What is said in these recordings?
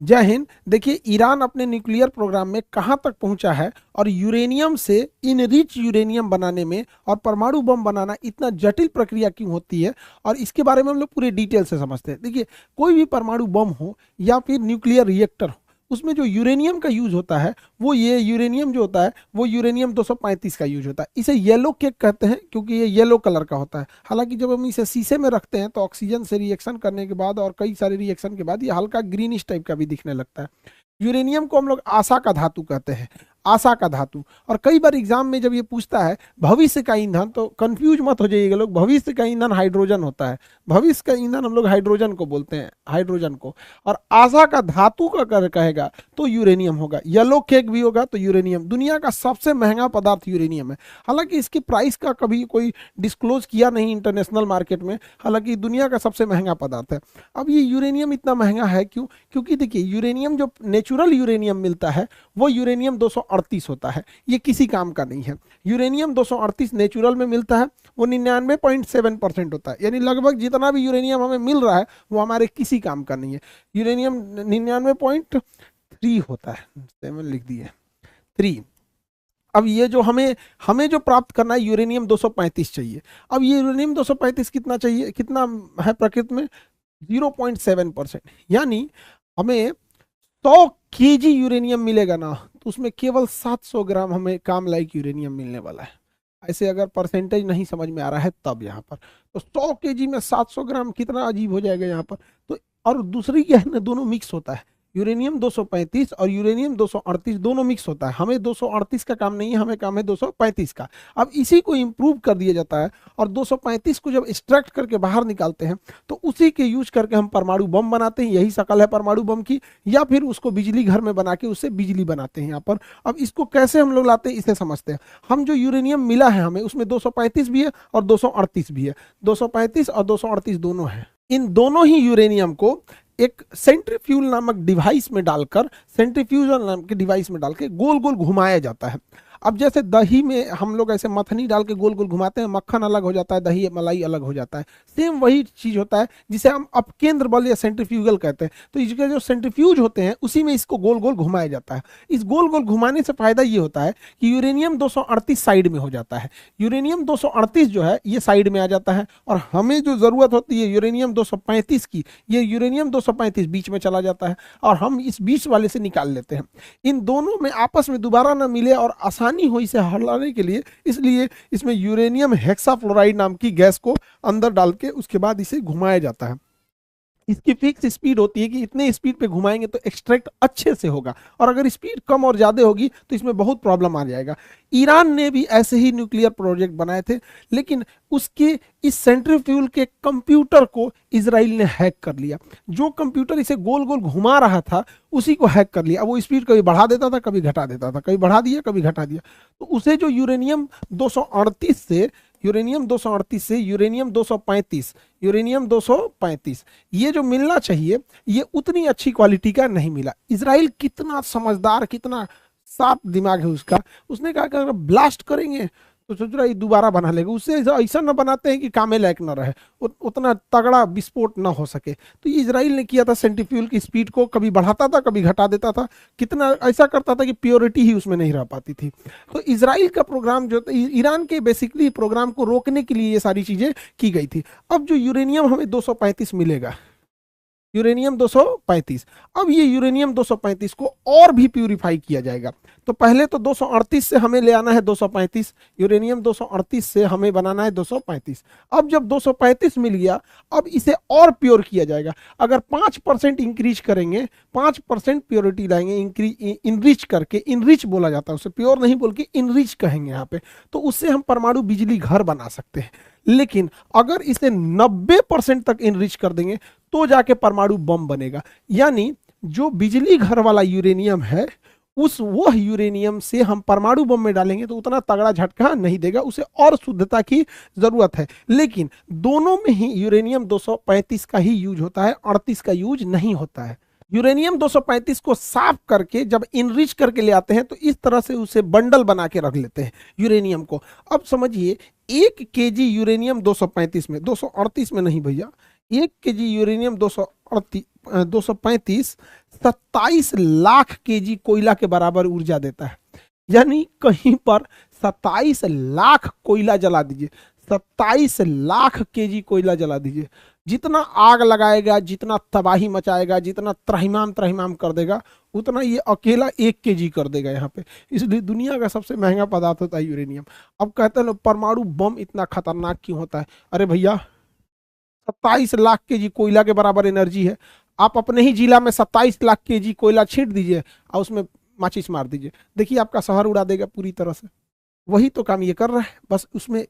जय हिंद। देखिए, ईरान अपने न्यूक्लियर प्रोग्राम में कहाँ तक पहुंचा है और यूरेनियम से इनरिच यूरेनियम बनाने में और परमाणु बम बनाना इतना जटिल प्रक्रिया क्यों होती है, और इसके बारे में हम लोग पूरे डिटेल से समझते हैं। देखिए, कोई भी परमाणु बम हो या फिर न्यूक्लियर रिएक्टर हो, उसमें जो यूरेनियम का यूज होता है, वो ये यूरेनियम जो होता है वो यूरेनियम 235 का यूज होता है। इसे येलो केक कहते हैं क्योंकि ये येलो कलर का होता है। हालांकि जब हम इसे शीशे में रखते हैं तो ऑक्सीजन से रिएक्शन करने के बाद और कई सारे रिएक्शन के बाद ये हल्का ग्रीनिश टाइप का भी दिखने लगता है। यूरेनियम को हम लोग आशा का धातु कहते हैं, आशा का धातु। और कई बार एग्जाम में जब ये पूछता है भविष्य का ईंधन, तो कंफ्यूज मत हो जाइएगा लोग, भविष्य का ईंधन हाइड्रोजन होता है। भविष्य का ईंधन हम लोग हाइड्रोजन को बोलते हैं, हाइड्रोजन को। और आशा का धातु का कर कहेगा तो यूरेनियम होगा। येलो केक भी होगा तो यूरेनियम। दुनिया का सबसे महंगा पदार्थ यूरेनियम है। हालांकि इसकी प्राइस का कभी कोई डिस्क्लोज किया नहीं इंटरनेशनल मार्केट में, हालांकि दुनिया का सबसे महंगा पदार्थ है। अब ये यूरेनियम इतना महंगा है क्यों? क्योंकि देखिए, यूरेनियम जो नेचुरल यूरेनियम मिलता है वो यूरेनियम 238 होता है, ये किसी काम का नहीं है। यूरेनियम 238 नेचुरल में मिलता है, वो 99.7% होता है, यानी लगभग जितना भी यूरेनियम हमें मिल रहा है वो हमारे किसी काम का नहीं है। यूरेनियम 99.3 होता है, 7 लिख दिए 3। अब ये जो हमें हमें जो प्राप्त करना है यूरेनियम 235 चाहिए। अब ये यूरेनियम 235 कितना चाहिए, कितना है प्रकृति में? 0.7%। यानी हमें 100 kg यूरेनियम मिलेगा ना, तो उसमें केवल 700 ग्राम हमें काम लायक यूरेनियम मिलने वाला है। ऐसे अगर परसेंटेज नहीं समझ में आ रहा है तब यहाँ पर, तो 100 kg में 700 ग्राम कितना अजीब हो जाएगा यहाँ पर। तो और दूसरी क्या है ना, दोनों मिक्स होता है। यूरेनियम 235 और यूरेनियम 238 दोनों मिक्स होता है। हमें 238 का काम नहीं है, हमें काम है 235 का। अब इसी को इंप्रूव कर दिया जाता है और 235 को जब एक्सट्रैक्ट करके बाहर निकालते हैं तो उसी के यूज करके हम परमाणु बम बनाते हैं। यही शकल है परमाणु बम की। या फिर उसको बिजली घर में बना के उससे बिजली बनाते हैं यहाँ पर। अब इसको कैसे हम लोग लाते हैं इसे समझते हैं। हम जो यूरेनियम मिला है हमें, उसमें 235 भी है और 238 भी है। 235 और 238 दोनों है। इन दोनों ही यूरेनियम को एक सेंट्रीफ्यूल नामक डिवाइस में डालकर, सेंट्रीफ्यूजल नाम के डिवाइस में डाल के गोल गोल घुमाया जाता है। अब जैसे दही में हम लोग ऐसे मथनी डाल के गोल गोल घुमाते हैं, मक्खन अलग हो जाता है, दही मलाई अलग हो जाता है, सेम वही चीज होता है जिसे हम अपकेंद्र बल या सेंट्रीफ्यूगल कहते हैं। तो इसके जो सेंट्रीफ्यूज होते हैं उसी में इसको गोल गोल घुमाया जाता है। इस गोल गोल घुमाने से फायदा ये होता है कि यूरेनियम 238 साइड में हो जाता है। यूरेनियम 238 जो है ये साइड में आ जाता है, और हमें जो जरूरत होती है यूरेनियम 235 की, ये यूरेनियम 235 बीच में चला जाता है और हम इस बीच वाले से निकाल लेते हैं। इन दोनों में आपस में दोबारा ना मिले और आसानी हो इसे हटाने के लिए, इसलिए इसमें यूरेनियम हेक्साफ्लोराइड नाम की गैस को अंदर डाल के उसके बाद इसे घुमाया जाता है। इसकी फिक्स स्पीड होती है कि इतने स्पीड पे घुमाएंगे तो एक्सट्रैक्ट अच्छे से होगा, और अगर स्पीड कम और ज्यादा होगी तो इसमें बहुत प्रॉब्लम आ जाएगा। ईरान ने भी ऐसे ही न्यूक्लियर प्रोजेक्ट बनाए थे, लेकिन उसके इस सेंट्रीफ्यूल के कंप्यूटर को इसराइल ने हैक कर लिया। जो कंप्यूटर इसे गोल गोल घुमा रहा था उसी को हैक कर लिया। अब वो स्पीड कभी बढ़ा देता था, कभी घटा देता था, कभी बढ़ा दिया कभी घटा दिया। तो उसे जो यूरेनियम 238 से यूरेनियम 238 से यूरेनियम 235, यूरेनियम 235 ये जो मिलना चाहिए ये उतनी अच्छी क्वालिटी का नहीं मिला। इसराइल कितना समझदार, कितना साफ दिमाग है उसका, उसने कहा कि अगर ब्लास्ट करेंगे तो सोच रहा है दोबारा बना लेगा। उससे ऐसा ना बनाते हैं कि कामे लायक ना रहे, उतना तगड़ा विस्फोट ना हो सके। तो ये इसराइल ने किया था, सेंट्रीफ्यूल की स्पीड को कभी बढ़ाता था कभी घटा देता था, कितना ऐसा करता था कि प्योरिटी ही उसमें नहीं रह पाती थी। तो इसराइल का प्रोग्राम जो ईरान के बेसिकली प्रोग्राम को रोकने के लिए ये सारी चीजें की गई थी। अब जो यूरेनियम हमें 235 मिलेगा, यूरेनियम 235, अब ये यूरेनियम 235 को और भी प्यूरिफाई किया जाएगा। तो पहले तो 238 से हमें ले आना है 235, यूरेनियम 238 से हमें बनाना है 235। अब जब 235 मिल गया, अब इसे और प्योर किया जाएगा। अगर 5% इंक्रीज करेंगे, 5% प्योरिटी लाएंगे, इनरिच करके, इनरिच बोला जाता है उसे, प्योर नहीं बोल के इनरिच कहेंगे यहाँ पे, तो उससे हम परमाणु बिजली घर बना सकते हैं। लेकिन अगर इसे 90% तक इनरिच कर देंगे तो जाके परमाणु बम बनेगा। यानी जो बिजली घर वाला यूरेनियम है वो यूरेनियम से हम परमाणु बम में डालेंगे तो उतना तगड़ा झटका नहीं देगा, उसे और शुद्धता की जरूरत है। लेकिन दोनों में ही यूरेनियम 235 का ही यूज होता है, 38 का यूज नहीं होता है। यूरेनियम 235 को साफ करके जब इनरिच करके ले आते हैं तो इस तरह से उसे बंडल बना के रख लेते हैं यूरेनियम को। अब समझिए 1 kg यूरेनियम 235 में, 238 में नहीं भैया, 1 kg यूरेनियम 235 27 लाख केजी कोयला के बराबर ऊर्जा देता है। यानी कहीं पर 27 लाख कोयला जला दीजिए, 27 लाख केजी कोयला जला दीजिए, जितना आग लगाएगा, जितना तबाही मचाएगा, जितना त्रहिमाम त्रहिमाम कर देगा, उतना ये अकेला 1 केजी कर देगा यहाँ पे। इसलिए दुनिया का सबसे महंगा पदार्थ होता है यूरेनियम। अब कहते हैं लोग परमाणु बम इतना खतरनाक क्यों होता है? अरे भैया 27 लाख केजी कोयला के बराबर एनर्जी है। आप अपने ही जिला में 27 लाख केजी कोयला छींट दीजिए और उसमें माचिस मार दीजिए, देखिए आपका शहर उड़ा देगा पूरी तरह से। वही तो काम ये कर रहा है, बस उसमें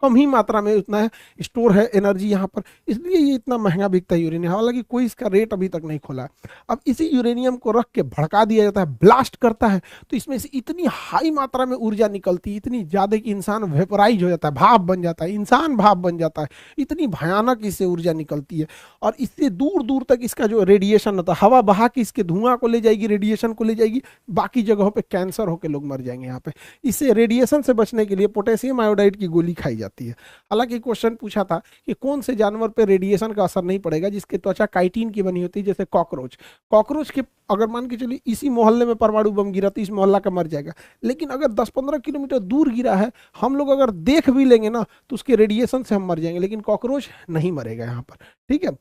कम ही मात्रा में उतना है स्टोर है एनर्जी यहाँ पर, इसलिए ये इतना महंगा बिकता है यूरेनियम। हालांकि कोई इसका रेट अभी तक नहीं खोला है। अब इसी यूरेनियम को रख के भड़का दिया जाता है, ब्लास्ट करता है, तो इसमें से इतनी हाई मात्रा में ऊर्जा निकलती है, इतनी ज़्यादा कि इंसान वेपराइज हो जाता है, भाप बन जाता है, इंसान भाप बन जाता है। इतनी भयानक इससे ऊर्जा निकलती है और इससे दूर दूर तक इसका जो रेडिएशन होता है, हवा बहा के इसके धुआं को ले जाएगी, रेडिएशन को ले जाएगी, बाकी जगहों पर कैंसर होकर लोग मर जाएंगे यहाँ पे। इससे रेडिएशन से बचने के लिए पोटेशियम आयोडाइड की गोली खाई जाती है। हालांकि क्वेश्चन पूछा था कि कौन से जानवर पे रेडिएशन का असर नहीं पड़ेगा जिसकी त्वचा काइटिन की बनी होती है, जैसे कॉकरोच। कॉकरोच के अगर मान के चलिए इसी मोहल्ले में परमाणु बम गिरा तो इस मोहल्ला का मर जाएगा, लेकिन अगर 10-15 किलोमीटर दूर गिरा है, हम लोग अगर देख भी लेंगे ना तो उसके रेडिएशन से हम मर जाएंगे, लेकिन कॉकरोच नहीं मरेगा यहाँ पर। ठीक है,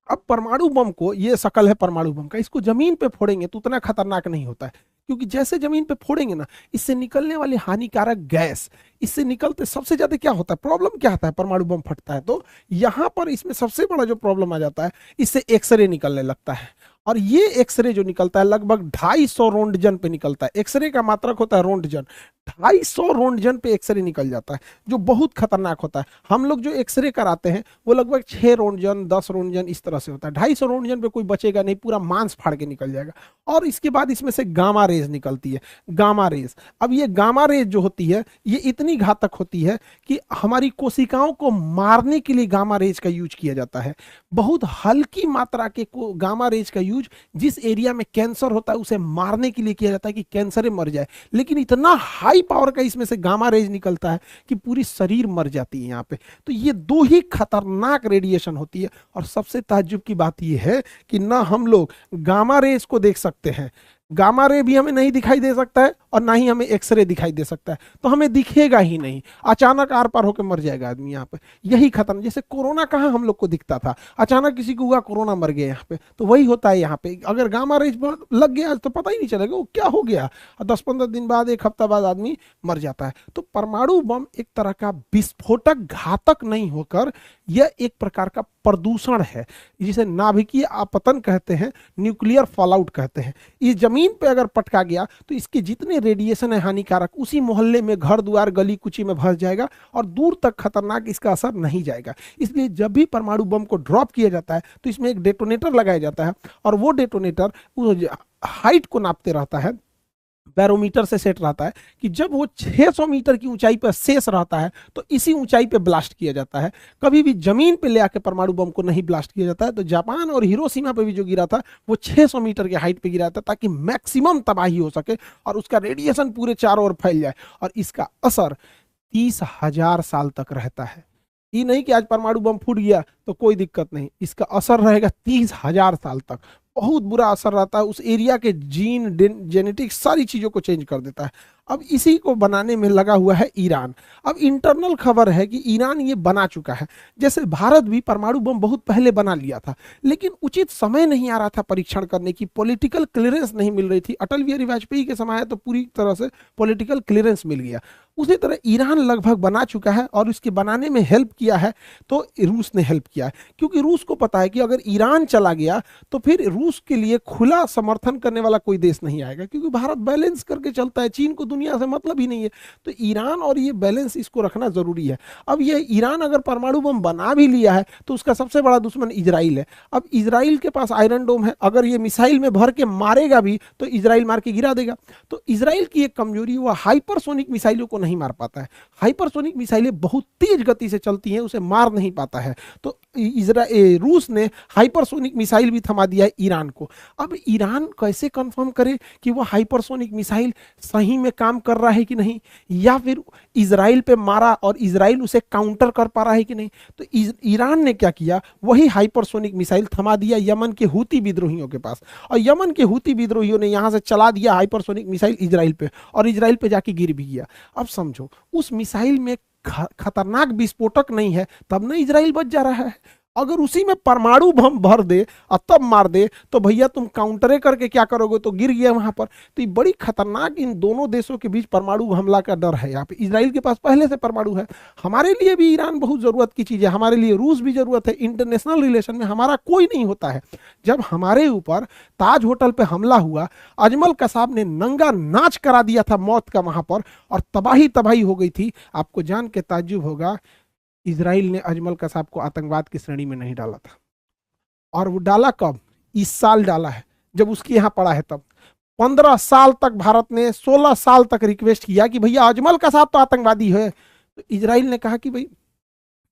अब परमाणु बम को, ये शकल है परमाणु बम का, इसको जमीन पे फोड़ेंगे तो उतना खतरनाक नहीं होता है, क्योंकि जैसे जमीन पे फोड़ेंगे ना, इससे निकलने वाली हानिकारक गैस, इससे निकलते सबसे ज्यादा क्या होता है, प्रॉब्लम क्या आता है परमाणु बम फटता है तो यहाँ पर इसमें सबसे बड़ा जो प्रॉब्लम आ जाता है, इससे एक्सरे निकलने लगता है। और ये एक्सरे जो निकलता है लगभग 250 रोंटजन पे निकलता है। एक्सरे का मात्रक होता है रोंटजन, 250 रोंटजन पे एक्सरे निकल जाता है, जो बहुत खतरनाक होता है। हम लोग जो एक्सरे कराते हैं वो लगभग 6 रोंटजन 10 रोंटजन इस तरह से होता है। 250 रोंटजन पे कोई बचेगा नहीं, पूरा मांस फाड़ के निकल जाएगा। और इसके बाद इसमें से गामा रेज निकलती है, गामा रेज। अब ये गामा रेज जो होती है ये इतनी घातक होती है कि हमारी कोशिकाओं को मारने के लिए गामा रेज का यूज किया जाता है। बहुत हल्की मात्रा के गामा रेज का यूज जिस एरिया में कैंसर होता है उसे मारने के लिए किया जाता है कि कैंसर मर जाए, लेकिन इतना हाई पावर का इसमें से गामा रेज निकलता है कि पूरी शरीर मर जाती है यहाँ पे। तो ये 2 ही खतरनाक रेडिएशन होती है। और सबसे ताज्जुब की बात यह है कि ना हम लोग गामा रेज को देख सकते हैं, गामा रे भी हमें नहीं दिखाई दे सकता है और ना ही हमें एक्सरे दिखाई दे सकता है, तो हमें दिखेगा ही नहीं, अचानक आर पार होकर मर जाएगा आदमी यहाँ पे। यही खतरनाक, जैसे कोरोना कहाँ हम लोग को दिखता था, अचानक किसी को हुआ कोरोना मर गया यहाँ पे, तो वही होता है यहाँ पे। अगर गामा रेज लग गया तो पता ही नहीं चलेगा वो क्या हो गया, और 10-15 दिन बाद 1 हफ्ता बाद आदमी मर जाता है। तो परमाणु बम एक तरह का विस्फोटक घातक नहीं होकर यह एक प्रकार का प्रदूषण है, जिसे नाभिकीय आपतन कहते हैं, न्यूक्लियर फॉलआउट कहते हैं। इस जमीन पे अगर पटका गया तो इसके जितने रेडिएशन है हानिकारक, उसी मोहल्ले में घर द्वार गली कुची में भस जाएगा और दूर तक खतरनाक इसका असर नहीं जाएगा। इसलिए जब भी परमाणु बम को ड्रॉप किया जाता है तो इसमें एक डेटोनेटर लगाया जाता है, और वो डेटोनेटर हाइट को नापते रहता है, बैरोमीटर से सेट रहता है कि जब वो 600 मीटर की ऊंचाई पर शेष रहता है तो इसी ऊंचाई पे ब्लास्ट किया जाता है। कभी भी जमीन पे ले आके परमाणु बम को नहीं ब्लास्ट किया जाता है। तो जापान और हिरोशिमा पे भी जो गिरा था वो 600 मीटर की हाइट पे गिरा था, ताकि मैक्सिमम तबाही हो सके और उसका रेडिएशन पूरे चारों ओर फैल जाए, और इसका असर 30,000 साल तक रहता है। ये नहीं कि आज परमाणु बम फूट गया तो कोई दिक्कत नहीं, इसका असर रहेगा 30,000 साल तक। बहुत बुरा असर रहता है, उस एरिया के जीन जेनेटिक्स सारी चीज़ों को चेंज कर देता है। अब इसी को बनाने में लगा हुआ है ईरान। अब इंटरनल खबर है कि ईरान ये बना चुका है। जैसे भारत भी परमाणु बम बहुत पहले बना लिया था, लेकिन उचित समय नहीं आ रहा था परीक्षण करने की, पॉलिटिकल क्लियरेंस नहीं मिल रही थी। अटल बिहारी वाजपेयी के समय तो पूरी तरह से पॉलिटिकल क्लियरेंस मिल गया। उसी तरह ईरान लगभग बना चुका है, और इसके बनाने में हेल्प किया है तो रूस ने हेल्प किया है, क्योंकि रूस को पता है कि अगर ईरान चला गया तो फिर रूस के लिए खुला समर्थन करने वाला कोई देश नहीं आएगा, क्योंकि भारत बैलेंस करके चलता है, चीन को दुनिया से मतलब ही नहीं है। तो ईरान और ये बैलेंस इसको रखना जरूरी है। अब ये ईरान अगर परमाणु बम बना भी लिया है तो उसका सबसे बड़ा दुश्मन इजराइल है। अब इजराइल के पास आयरन डोम है, अगर ये मिसाइल में भर के मारेगा भी तो इजराइल मार के गिरा देगा। तो इजराइल की एक कमजोरी, वो हाइपरसोनिक मिसाइलों को नहीं मार पाता है। हाइपरसोनिक मिसाइलें बहुत तेज गति से चलती हैं, उसे मार नहीं पाता है। तो रूस ने हाइपरसोनिक मिसाइल भी थमा दिया है ईरान को। अब ईरान कैसे कंफर्म करे कि वो हाइपरसोनिक मिसाइल सही में काम कर रहा है कि नहीं, या फिर इजराइल पे मारा और इजराइल उसे काउंटर कर पा रहा है कि नहीं। तो ईरान ने क्या किया, वही हाइपरसोनिक मिसाइल थमा दिया यमन के हूती विद्रोहियों के पास, और यमन के हूती विद्रोहियों ने यहां से चला दिया हाइपरसोनिक मिसाइल इजराइल पे, और इजराइल पे जाके गिर भी गया। अब समझो, उस मिसाइल में खतरनाक विस्फोटक नहीं है, तब ना इजराइल बच जा रहा है। अगर उसी में परमाणु बम भर दे और तब मार दे तो भैया तुम काउंटरे करके क्या करोगे, तो गिर गया वहां पर। तो ये बड़ी खतरनाक इन दोनों देशों के बीच परमाणु हमला का डर है। यहाँ पे इजराइल के पास पहले से परमाणु है। हमारे लिए भी ईरान बहुत जरूरत की चीज है, हमारे लिए रूस भी जरूरत है। इंटरनेशनल रिलेशन में हमारा कोई नहीं होता है। जब हमारे ऊपर ताज होटल पे हमला हुआ, अजमल कसाब ने नंगा नाच करा दिया था मौत का वहां पर, और तबाही तबाही हो गई थी। आपको जान के ताज्जुब होगा, इजराइल ने अजमल कसाब को आतंकवाद की श्रेणी में नहीं डाला था। और वो डाला कब, इस साल डाला है, जब उसके यहाँ पड़ा है तब। 15 साल तक भारत ने, 16 साल तक रिक्वेस्ट किया कि भैया अजमल कसाब तो आतंकवादी है। तो इजराइल ने कहा कि भाई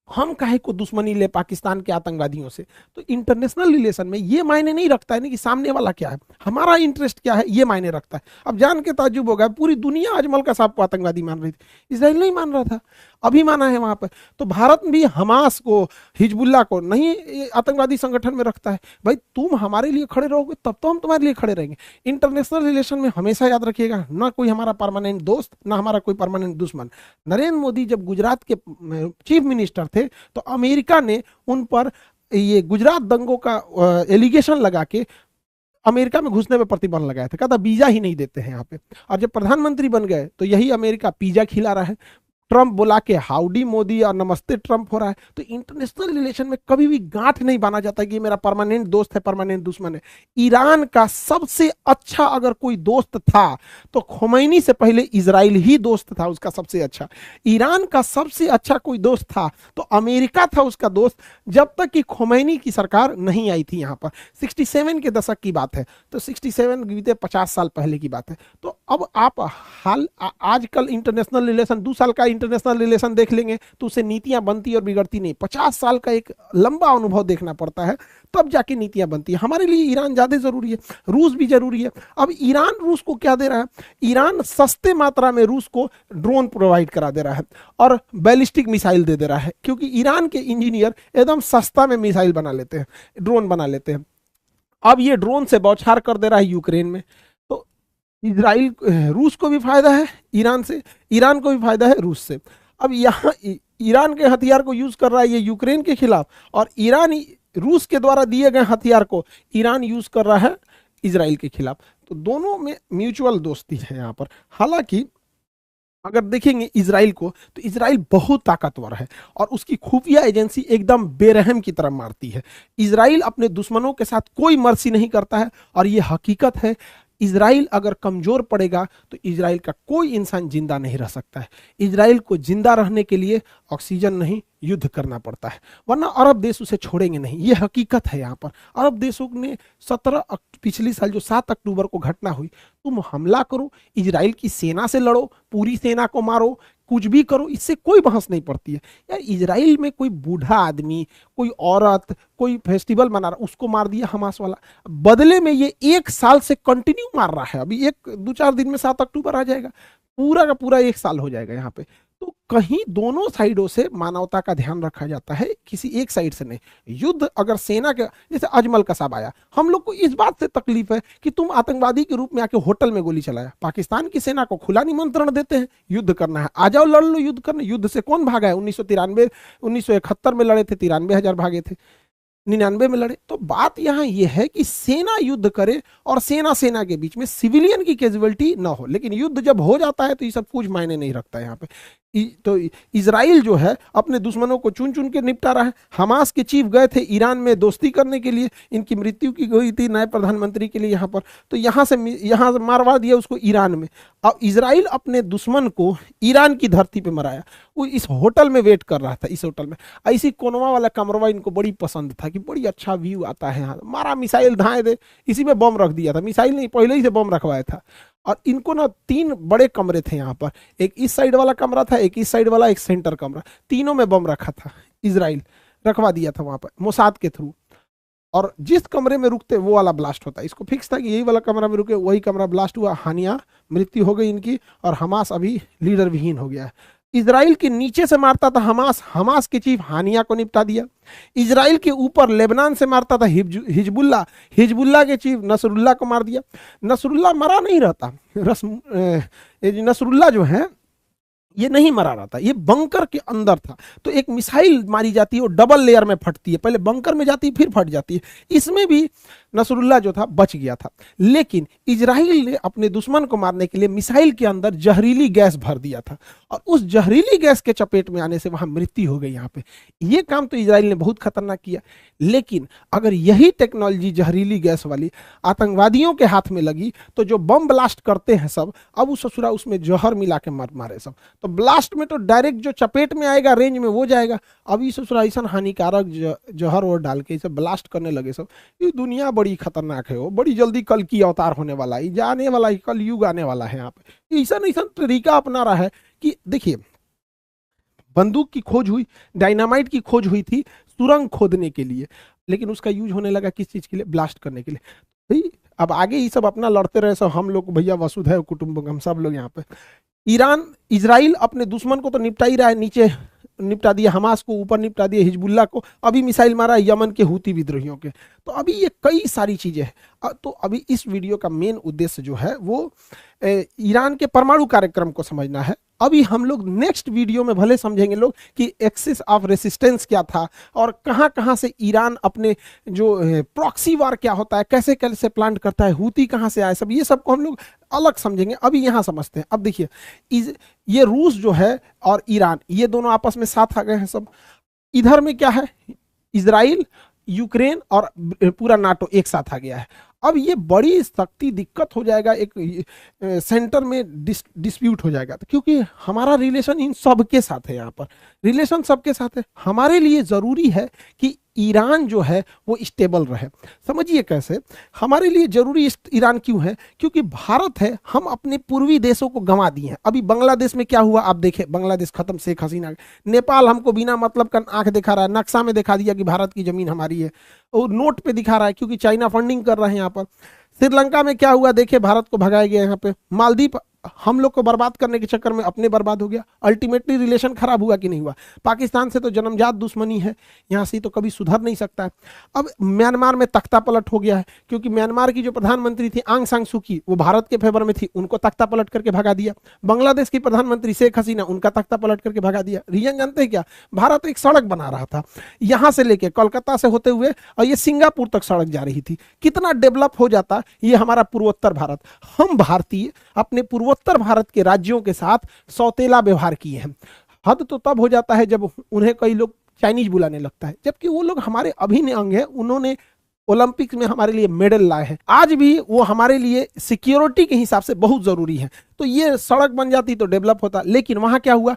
हम काहे को दुश्मनी ले पाकिस्तान के आतंकवादियों से। तो इंटरनेशनल रिलेशन में ये मायने नहीं रखता है ना कि सामने वाला क्या है, हमारा इंटरेस्ट क्या है, ये मायने रखता है। अब जान के ताज्जुब होगा, पूरी दुनिया अजमल कसाब को आतंकवादी मान रही थी, इजराइल नहीं मान रहा था, अभी माना है वहां पर। तो भारत भी हमास को, हिजबुल्ला को नहीं आतंकवादी संगठन में रखता है। भाई तुम हमारे लिए खड़े रहोगे तब तो हम तुम्हारे लिए खड़े रहेंगे। इंटरनेशनल रिलेशन में हमेशा याद रखिएगा, ना कोई हमारा परमानेंट दोस्त, ना हमारा कोई परमानेंट दुश्मन। नरेंद्र मोदी जब गुजरात के चीफ मिनिस्टर थे तो अमेरिका ने उन पर ये गुजरात दंगों का एलिगेशन लगा के अमेरिका में घुसने पे प्रतिबंध लगाया था, कहता वीजा ही नहीं देते हैं यहाँ पे। और जब प्रधानमंत्री बन गए तो यही अमेरिका पिज्जा खिला रहा है, ट्रंप बोला के हाउडी मोदी और नमस्ते ट्रंप हो रहा है। तो इंटरनेशनल रिलेशन में कभी भी गांठ नहीं बांधा जाता कि मेरा परमानेंट दोस्त है, परमानेंट दुश्मन है। ईरान का सबसे अच्छा अगर कोई दोस्त था तो खोमैनी से पहले इजराइल ही दोस्त था उसका सबसे अच्छा। ईरान का सबसे अच्छा कोई दोस्त था तो अमेरिका था उसका दोस्त, जब तक कि खोमैनी की सरकार नहीं आई थी यहाँ पर। 67 के दशक की बात है, तो 67 बीते 50 साल पहले की बात है। तो अब आप हाल आजकल इंटरनेशनल रिलेशन 2 साल का इंटरनेशनल रिलेशन देख लेंगे तो उससे नीतियां बनती और बिगड़ती नहीं। 50 साल का एक लंबा अनुभव देखना पड़ता है, तब जाके नीतियां बनती है। हमारे लिए ईरान ज्यादा जरूरी है, रूस भी जरूरी है। अब ईरान रूस को क्या दे रहा है, ईरान सस्ते मात्रा में रूस को ड्रोन प्रोवाइड करा दे रहा है और बैलिस्टिक मिसाइल दे रहा है, क्योंकि ईरान के इंजीनियर एकदम सस्ता में मिसाइल बना लेते हैं, ड्रोन बना लेते हैं। अब ये ड्रोन से बौछार कर दे रहा है यूक्रेन में। तो इजराइल, रूस को भी फायदा है ईरान से, ईरान को भी फायदा है रूस से। अब यहाँ ईरान के हथियार को यूज कर रहा है ये यूक्रेन के खिलाफ, और ईरान रूस के द्वारा दिए गए हथियार को ईरान यूज कर रहा है इजराइल के खिलाफ। तो दोनों में म्यूचुअल दोस्ती है यहाँ पर। हालांकि अगर देखेंगे इजराइल को तो इजराइल बहुत ताकतवर है और उसकी खुफिया एजेंसी एकदम बेरहम की तरह मारती है। इजराइल अपने दुश्मनों के साथ कोई मर्सी नहीं करता है, और ये हकीकत है। इजराइल अगर कमजोर पड़ेगा तो इजराइल का कोई इंसान जिंदा नहीं रह सकता है। इजराइल को जिंदा रहने के लिए ऑक्सीजन नहीं, युद्ध करना पड़ता है, वरना अरब देश उसे छोड़ेंगे नहीं। ये हकीकत है। यहाँ पर अरब देशों ने पिछले साल जो 7 अक्टूबर को घटना हुई, तुम हमला करो, इजराइल की सेना से लड़ो, पूरी सेना को मारो, कुछ भी करो, इससे कोई बहस नहीं पड़ती है। यार इजराइल में कोई बूढ़ा आदमी, कोई औरत, कोई फेस्टिवल मना रहा, उसको मार दिया हमास वाला। बदले में ये 1 साल से कंटिन्यू मार रहा है। अभी 2-4 दिन में 7 अक्टूबर आ जाएगा, पूरा का पूरा 1 साल हो जाएगा यहाँ पे। तो कहीं दोनों साइडों से मानवता का ध्यान रखा जाता है, किसी एक साइड से नहीं। युद्ध अगर सेना के, जैसे अजमल कसाब आया, हम लोग को इस बात से तकलीफ है कि तुम आतंकवादी के रूप में आके होटल में गोली चलाया। पाकिस्तान की सेना को खुला निमंत्रण देते हैं, युद्ध करना है आ जाओ, लड़ लो, युद्ध करना। युद्ध से कौन भागा है? 1971 में लड़े थे, 93,000 भागे थे, 99 में लड़े। तो बात यहाँ ये है कि सेना युद्ध करे और सेना के बीच में सिविलियन की कैजुअलिटी ना हो। लेकिन युद्ध जब हो जाता है तो ये सब कुछ मायने नहीं रखता है यहाँ पे। तो इजराइल जो है अपने दुश्मनों को चुन चुन के निपटा रहा है। हमास के चीफ गए थे ईरान में दोस्ती करने के लिए, इनकी मृत्यु की गई थी नए प्रधानमंत्री के लिए यहाँ पर, तो यहाँ से मारवा दिया उसको ईरान में। अब इजराइल अपने दुश्मन को ईरान की धरती पे मराया। वो इस होटल में वेट कर रहा था, इस होटल में। ऐसी कोनवा वाला कमरवा इनको बड़ी पसंद था कि बड़ी अच्छा व्यू आता है यहाँ, मारा मिसाइल धाए दे, इसी में बम रख दिया था। मिसाइल नहीं, पहले ही से बम रखवाया था। और इनको ना 3 बड़े कमरे थे यहाँ पर, एक इस साइड वाला कमरा था, एक इस साइड वाला, एक सेंटर कमरा, तीनों में बम रखा था इजराइल। रखवा दिया था वहां पर मोसाद के थ्रू, और जिस कमरे में रुकते वो वाला ब्लास्ट होता है। इसको फिक्स था कि यही वाला कमरा में रुके, वही कमरा ब्लास्ट हुआ, हानिया मृत्यु हो गई इनकी, और हमास अभी लीडर विहीन हो गया है। इजराइल के नीचे से मारता था हमास, हमास के चीफ हानिया को निपटा दिया। इजराइल के ऊपर लेबनान से मारता था हिजबुल्ला, हिजबुल्ला के चीफ नसरुल्ला को मार दिया। नसरुल्ला मरा नहीं रहता, नसरुल्ला जो है ये नहीं मरा रहता, ये बंकर के अंदर था। तो एक मिसाइल मारी जाती है, वो डबल लेयर में फटती है, पहले बंकर में जाती है फिर फट जाती है। इसमें भी नसरुल्ला जो था बच गया था, लेकिन इजराइल ने अपने दुश्मन को मारने के लिए मिसाइल के अंदर जहरीली गैस भर दिया था, और उस जहरीली गैस के चपेट में आने से वहां मृत्यु हो गई। यहाँ पे ये काम तो इजराइल ने बहुत खतरनाक किया, लेकिन अगर यही टेक्नोलॉजी जहरीली गैस वाली आतंकवादियों के हाथ में लगी तो जो बम ब्लास्ट करते हैं सब, अब उस ससुरा उसमें जहर मिला के मारे सब, तो ब्लास्ट में तो डायरेक्ट जो चपेट में आएगा रेंज में वो जाएगा। अभी ससुरा ऐसा हानिकारक जहर और डाल के इसे ब्लास्ट करने लगे सब। ये दुनिया बड़ी खतरनाक है, वो बड़ी जल्दी कल की अवतार होने वाला है, जाने वाला है, कल युग आने वाला है। यहाँ पे ऐसा ऐसा तरीका अपना रहा है कि देखिए, बंदूक की खोज हुई, डायनामाइट की खोज हुई थी सुरंग खोदने के लिए, लेकिन उसका यूज होने लगा किस चीज के लिए? ब्लास्ट करने के लिए। भाई अब आगे ये सब अपना लड़ते रहे सब, हम लोग भैया वसुधैव कुटुंबकम सब लोग यहाँ पे। ईरान इजराइल अपने दुश्मन को तो निपटा ही रहा है, नीचे निपटा दिया हमास को, ऊपर निपटा दिया हिजबुल्ला को, अभी मिसाइल मारा यमन के हूती विद्रोहियों के। तो अभी ये कई सारी चीजें हैं। तो अभी इस वीडियो का मेन उद्देश्य जो है वो ईरान के परमाणु कार्यक्रम को समझना है। अभी हम लोग नेक्स्ट वीडियो में भले समझेंगे लोग कि एक्सिस ऑफ रेसिस्टेंस क्या था, और कहां कहां से ईरान अपने जो प्रॉक्सी वार क्या होता है, कैसे कैसे प्लान करता है, हूती कहां से आए, सब ये सब को हम लोग अलग समझेंगे। अभी यहां समझते हैं। अब देखिए, ये रूस जो है और ईरान, ये दोनों आपस में साथ आ गए हैं सब। इधर में क्या है? इजराइल, यूक्रेन और पूरा नाटो एक साथ आ गया है। अब ये बड़ी सख्ती दिक्कत हो जाएगा, एक सेंटर में डिस्प्यूट हो जाएगा, तो क्योंकि हमारा रिलेशन इन सब के साथ है, यहाँ पर रिलेशन सबके साथ है। हमारे लिए जरूरी है कि ईरान जो है वो स्टेबल रहे। समझिए कैसे हमारे लिए जरूरी ईरान क्यों है? क्योंकि भारत है, हम अपने पूर्वी देशों को गंवा दिए हैं। अभी बांग्लादेश में क्या हुआ आप देखें, बांग्लादेश खत्म, शेख हसीना। नेपाल हमको बिना मतलब का आंख दिखा रहा है, नक्शा में दिखा दिया कि भारत की जमीन हमारी है, और नोट पे दिखा रहा है क्योंकि चाइना फंडिंग कर रहे हैं यहाँ पर। श्रीलंका में क्या हुआ देखे, भारत को भगाया गया यहाँ पे। मालदीव हम लोग को बर्बाद करने के चक्कर में अपने बर्बाद हो गया। अल्टीमेटली रिलेशन खराब हुआ कि नहीं हुआ? पाकिस्तान से तो जन्मजात दुश्मनी है, यहाँ से तो कभी सुधर नहीं सकता है। अब म्यांमार में तख्ता पलट हो गया है, क्योंकि म्यांमार की जो प्रधानमंत्री थी आंग सान सू की, वो भारत के फेवर में थी, उनको तख्ता पलट करके भगा दिया। बांग्लादेश की प्रधानमंत्री शेख हसीना, उनका तख्ता पलट करके भगा दिया। रीजन जानते हैं क्या? भारत एक सड़क बना रहा था, यहाँ से लेके कोलकाता से होते हुए और ये सिंगापुर तक सड़क जा रही थी। कितना डेवलप हो जाता ये हमारा पूर्वोत्तर भारत। हम भारतीय अपने पूर्वोत्तर भारत के राज्यों के साथ सौतेला व्यवहार किए हैं। हद तो तब हो जाता है जब उन्हें कई लोग चाइनीज बुलाने लगता है, जबकि वो लोग हमारे अभिन्न अंग हैं। उन्होंने ओलंपिक्स में हमारे लिए मेडल लाए हैं, आज भी वो हमारे लिए सिक्योरिटी के हिसाब से बहुत जरूरी है। तो ये सड़क बन जाती तो डेवलप होता, लेकिन वहां क्या हुआ,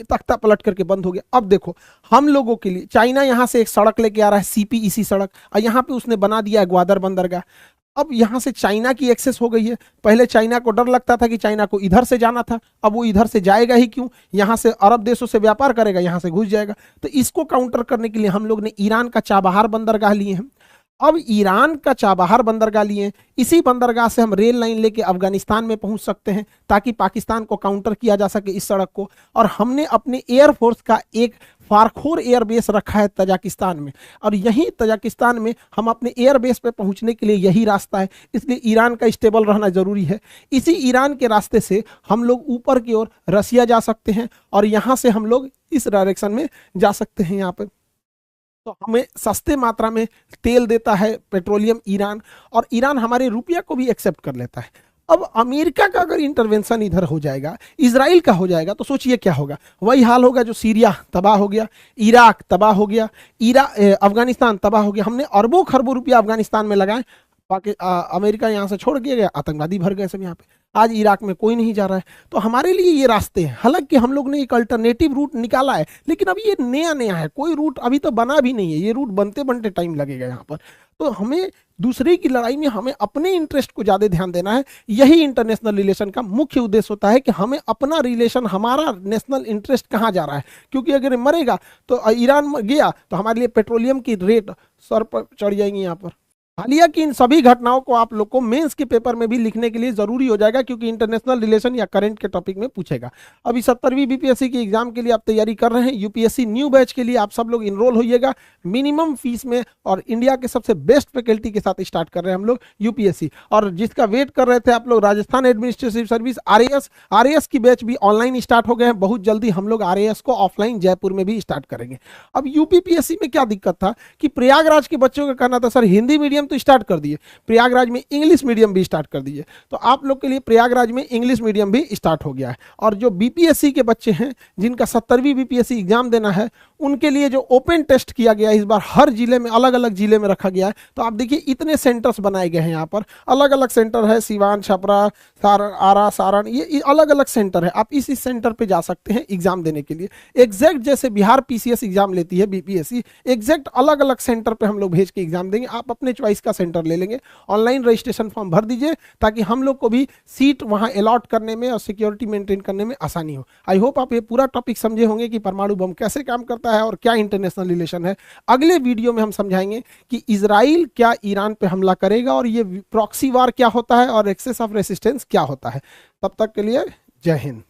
तख्ता पलट करके बंद हो गया। अब देखो हम लोगों के लिए चाइना यहां से एक सड़क लेके आ रहा है, सीपीईसी सड़क, और यहां पे उसने बना दिया है ग्वादर बंदरगाह। अब यहां से चाइना की एक्सेस हो गई है। पहले चाइना को डर लगता था कि चाइना को इधर से जाना था, अब वो इधर से जाएगा ही क्यों, यहां से अरब देशों से व्यापार करेगा, यहां से घुस जाएगा। तो इसको काउंटर करने के लिए हम लोग ने ईरान का चाबहार बंदरगाह लिए हैं। अब ईरान का चाबहार बंदरगाह लिए, इसी बंदरगाह से हम रेल लाइन लेके अफगानिस्तान में पहुंच सकते हैं, ताकि पाकिस्तान को काउंटर किया जा सके इस सड़क को। और हमने अपने एयरफोर्स का एक फारखोर एयरबेस रखा है तजाकिस्तान में, और यहीं तजाकिस्तान में हम अपने एयरबेस पे पहुंचने के लिए यही रास्ता है। इसलिए ईरान का स्टेबल रहना जरूरी है। इसी ईरान के रास्ते से हम लोग ऊपर की ओर रसिया जा सकते हैं, और यहां से हम लोग इस डायरेक्शन में जा सकते हैं। यहाँ पे तो हमें सस्ते मात्रा में तेल देता है पेट्रोलियम ईरान, और ईरान हमारे रुपया को भी एक्सेप्ट कर लेता है। अब अमेरिका का अगर इंटरवेंशन इधर हो जाएगा, इजराइल का हो जाएगा, तो सोचिए क्या होगा। वही हाल होगा जो सीरिया तबाह हो गया, इराक तबाह हो गया, अफगानिस्तान तबाह हो गया। हमने अरबों खरबों रुपया अफगानिस्तान में लगाए, अमेरिका यहाँ से छोड़ दिया गया, आतंकवादी भर गए सब यहाँ पे। आज इराक में कोई नहीं जा रहा है। तो हमारे लिए ये रास्ते हैं, हालांकि हम लोग ने एक अल्टरनेटिव रूट निकाला है, लेकिन अभी ये नया नया है, कोई रूट अभी तो बना भी नहीं है, ये रूट बनते बनते टाइम लगेगा यहाँ पर। तो हमें दूसरे की लड़ाई में हमें अपने इंटरेस्ट को ज़्यादा ध्यान देना है। यही इंटरनेशनल रिलेशन का मुख्य उद्देश्य होता है कि हमें अपना रिलेशन, हमारा नेशनल इंटरेस्ट कहाँ जा रहा है, क्योंकि अगर मरेगा तो ईरान गया तो हमारे लिए पेट्रोलियम की रेट सर पर चढ़ जाएंगी यहाँ पर। हालिया की इन सभी घटनाओं को आप लोग को मेंस के पेपर में भी लिखने के लिए जरूरी हो जाएगा, क्योंकि इंटरनेशनल रिलेशन या करंट के टॉपिक में पूछेगा। अभी 70वीं बीपीएससी की एग्जाम के लिए आप तैयारी कर रहे हैं, यूपीएससी न्यू बैच के लिए आप सब लोग इनरोल होइएगा मिनिमम फीस में, और इंडिया के सबसे बेस्ट फैकल्टी के साथ स्टार्ट कर रहे हैं हम लोग यूपीएससी। और जिसका वेट कर रहे थे आप लोग, राजस्थान एडमिनिस्ट्रेटिव सर्विस आरएएस की बैच भी ऑनलाइन स्टार्ट हो गए हैं। बहुत जल्दी हम लोग आरएएस को ऑफलाइन जयपुर में भी स्टार्ट करेंगे। अब यूपीपीएससी में क्या दिक्कत था कि प्रयागराज के बच्चों का कहना था सर हिंदी मीडियम तो स्टार्ट कर दिए, प्रयागराज में इंग्लिश मीडियम भी स्टार्ट कर दिए। तो आप लोग के लिए प्रयागराज में इंग्लिश मीडियम भी स्टार्ट हो गया है। और जो बीपीएससी के बच्चे हैं जिनका 70वीं बीपीएससी एग्जाम देना है, उनके लिए जो ओपन टेस्ट किया गया है इस बार, हर जिले में अलग अलग जिले में रखा गया है। तो आप देखिए इतने सेंटर्स बनाए गए हैं यहाँ पर, अलग अलग सेंटर है, सिवान, छपरा, सारण, आरा, सारण, ये अलग अलग सेंटर है। आप इस सेंटर पे जा सकते हैं एग्जाम देने के लिए। एग्जैक्ट जैसे बिहार पीसीएस एग्जाम लेती है बीपीएससी, एग्जैक्ट अलग अलग सेंटर पे हम लोग भेज के एग्जाम देंगे। आप अपने चॉइस का सेंटर ले लेंगे, ऑनलाइन रजिस्ट्रेशन फॉर्म भर दीजिए ताकि हम लोग को भी सीट वहां अलॉट करने में और सिक्योरिटी मेंटेन करने में आसानी हो। आई होप आप ये पूरा टॉपिक समझे होंगे कि परमाणु बम कैसे काम करता है और क्या इंटरनेशनल रिलेशन है। अगले वीडियो में हम समझाएंगे कि इजराइल क्या ईरान पे हमला करेगा और ये प्रॉक्सी वार क्या होता है और एक्सेस ऑफ रेसिस्टेंस क्या होता है। तब तक के लिए जय हिंद।